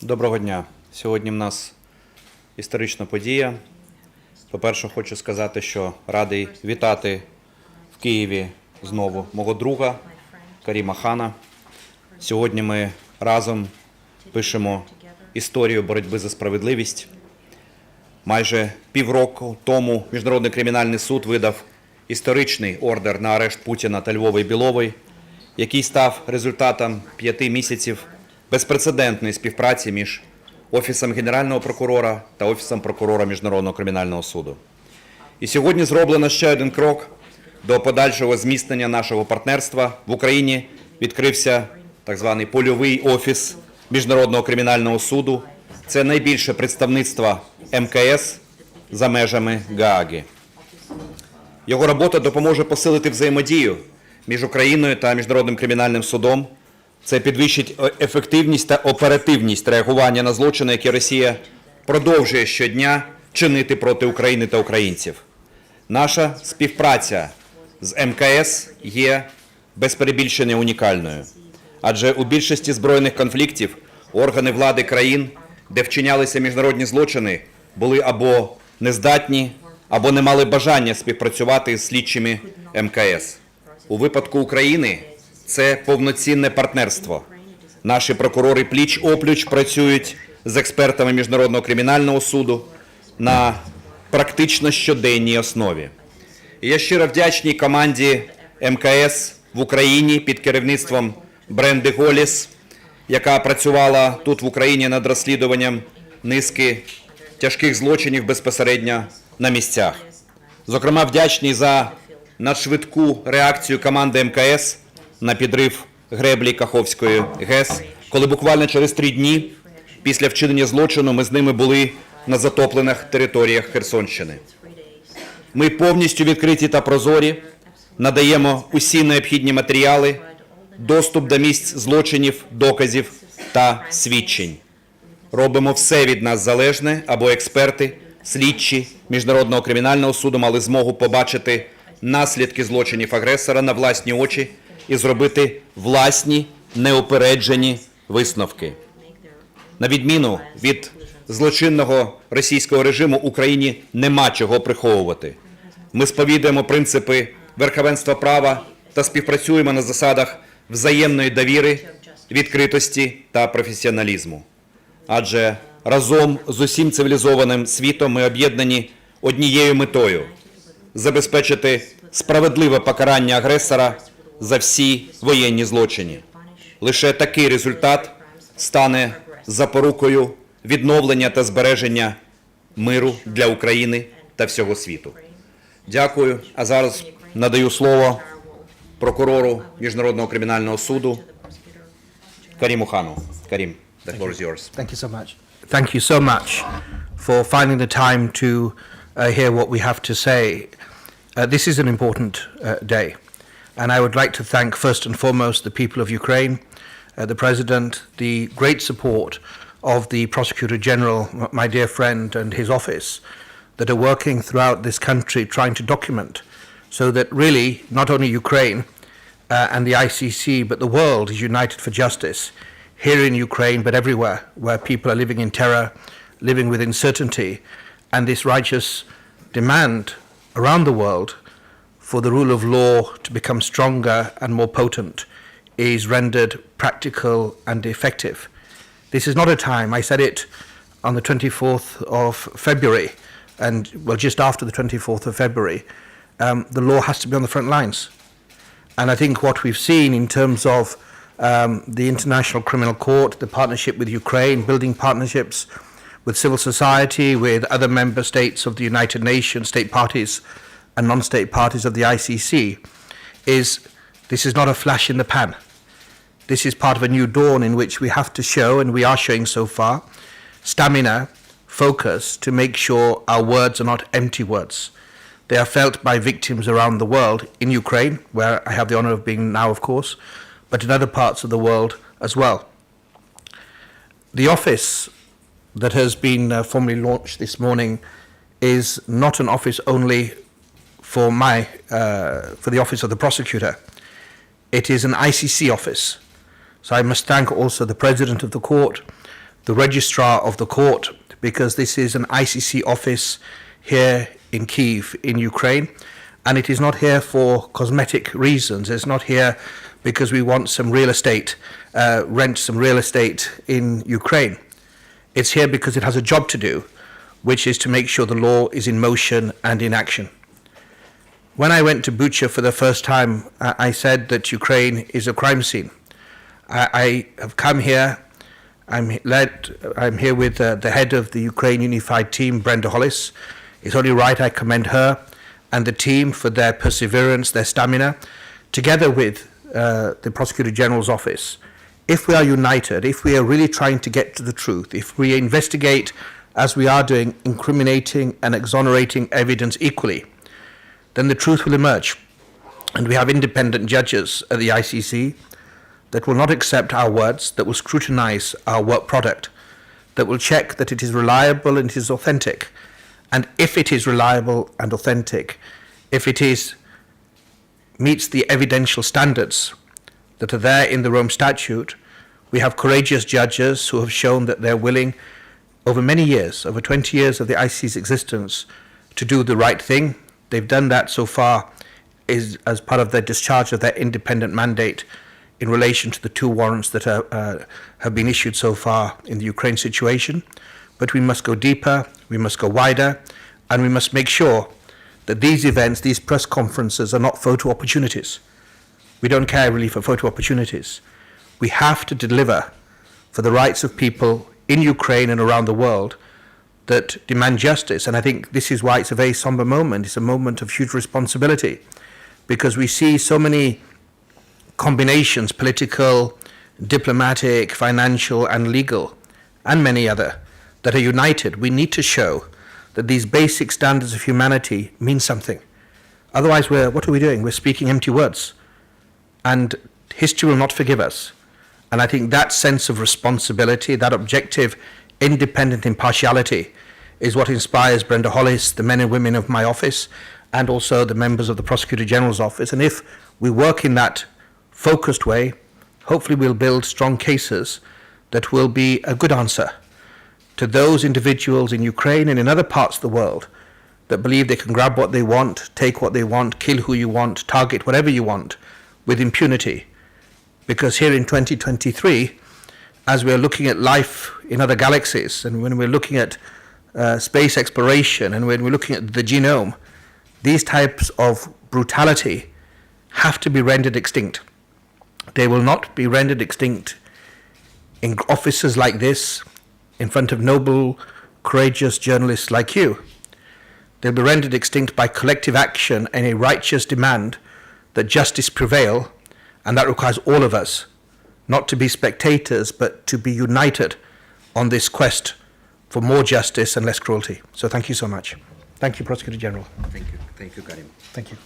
Доброго дня. Сьогодні в нас історична подія. По-перше, хочу сказати, що радий вітати в Києві знову мого друга Каріма Хана. Сьогодні ми разом пишемо історію боротьби за справедливість. Майже півроку тому Міжнародний кримінальний суд видав історичний ордер на арешт Путіна та Львова Білової, який став результатом 5 місяців безпрецедентної співпраці між Офісом Генерального прокурора та Офісом прокурора Міжнародного кримінального суду. І сьогодні зроблено ще один крок до подальшого зміцнення нашого партнерства. В Україні відкрився так званий польовий офіс Міжнародного кримінального суду. Це найбільше представництво МКС за межами Гааги. Його робота допоможе посилити взаємодію між Україною та Міжнародним кримінальним судом. Це підвищить ефективність та оперативність реагування на злочини, які Росія продовжує щодня чинити проти України та українців. Наша співпраця з МКС є без перебільшення унікальною. Адже у більшості збройних конфліктів органи влади країн, де вчинялися міжнародні злочини, були або нездатні, або не мали бажання співпрацювати з слідчими МКС. У випадку України це повноцінне партнерство. Наші прокурори пліч-опліч працюють з експертами Міжнародного кримінального суду на практично щоденній основі. І я щиро вдячний команді МКС в Україні під керівництвом Бренди Голіс, яка працювала тут в Україні над розслідуванням низки тяжких злочинів безпосередньо на місцях. Зокрема, вдячний за надшвидку реакцію команди МКС на підрив греблі Каховської ГЕС, коли буквально через 3 дні після вчинення злочину ми з ними були на затоплених територіях Херсонщини. Ми повністю відкриті та прозорі, надаємо усі необхідні матеріали, доступ до місць злочинів, доказів та свідчень. Робимо все від нас залежне, аби експерти, слідчі Міжнародного кримінального суду мали змогу побачити наслідки злочинів агресора на власні очі і зробити власні неупереджені висновки. На відміну від злочинного російського режиму, Україні нема чого приховувати. Ми сповідуємо принципи верховенства права та співпрацюємо на засадах взаємної довіри, відкритості та професіоналізму. Адже разом з усім цивілізованим світом ми об'єднані однією метою – забезпечити справедливе покарання агресора за всі воєнні злочини. Лише такий результат стане запорукою відновлення та збереження миру для України та всього світу. Дякую. А зараз надаю слово прокурору Міжнародного кримінального суду Каріму Хану. Карім, the floor is yours. Thank you so much. Thank you so much for finding the time to hear what we have to say. This is an important day, and I would like to thank first and foremost the people of Ukraine, the President, the great support of the Prosecutor General, my dear friend, and his office, that are working throughout this country trying to document so that really not only Ukraine and the ICC but the world is united for justice here in Ukraine but everywhere where people are living in terror, living with uncertainty, and this righteous demand around the world for the rule of law to become stronger and more potent is rendered practical and effective. This is not a time, I said it on the 24th of February, and well, just after the 24th of February, the law has to be on the front lines. And I think what we've seen in terms of the International Criminal Court, the partnership with Ukraine, building partnerships with civil society, with other member states of the United Nations, state parties and non-state parties of the ICC, this is not a flash in the pan. This is part of a new dawn in which we have to show, and we are showing so far, stamina, focus to make sure our words are not empty words. They are felt by victims around the world, in Ukraine, where I have the honor of being now, of course, but in other parts of the world as well. The office that has been formally launched this morning is not an office only for the office of the prosecutor. It is an ICC office. So I must thank also the President of the Court, the registrar of the court, because this is an ICC office here in Kyiv, in Ukraine, and it is not here for cosmetic reasons. It's not here because we want some real estate, rent some real estate in Ukraine. It's here because it has a job to do, which is to make sure the law is in motion and in action. When I went to Bucha for the first time, I said that Ukraine is a crime scene. I have come here. I'm here with the head of the Ukraine Unified Team, Brenda Hollis. It's only right I commend her and the team for their perseverance, their stamina, together with the Prosecutor General's office. If we are united, if we are really trying to get to the truth, if we investigate as we are doing, incriminating and exonerating evidence equally, then the truth will emerge. And we have independent judges at the ICC that will not accept our words, that will scrutinize our work product, that will check that it is reliable and it is authentic. And if it is reliable and authentic, if it meets the evidential standards that are there in the Rome Statute, we have courageous judges who have shown that they're willing, over many years, over 20 years of the ICC's existence, to do the right thing. They've done that so far as part of their discharge of their independent mandate in relation to the 2 warrants that have been issued so far in the Ukraine situation. But we must go deeper, we must go wider, and we must make sure that these events, these press conferences, are not photo opportunities. We don't care really for photo opportunities. We have to deliver for the rights of people in Ukraine and around the world that demand justice. And I think this is why it's a very somber moment. It's a moment of huge responsibility, because we see so many combinations, political, diplomatic, financial, and legal, and many other, that are united. We need to show that these basic standards of humanity mean something. Otherwise, what are we doing? We're speaking empty words. And history will not forgive us. And I think that sense of responsibility, that objective, independent impartiality, is what inspires Brenda Hollis, the men and women of my office, and also the members of the Prosecutor General's office. And if we work in that focused way, hopefully we'll build strong cases that will be a good answer to those individuals in Ukraine and in other parts of the world that believe they can grab what they want, take what they want, kill who you want, target whatever you want with impunity. Because here in 2023, as we're looking at life in other galaxies, and when we're looking at space exploration, and when we're looking at the genome, these types of brutality have to be rendered extinct. They will not be rendered extinct in offices like this, in front of noble, courageous journalists like you. They'll be rendered extinct by collective action and a righteous demand that justice prevail, and that requires all of us, not to be spectators, but to be united on this quest for more justice and less cruelty. So thank you so much. Thank you, Prosecutor General. Thank you. Thank you, Karim. Thank you.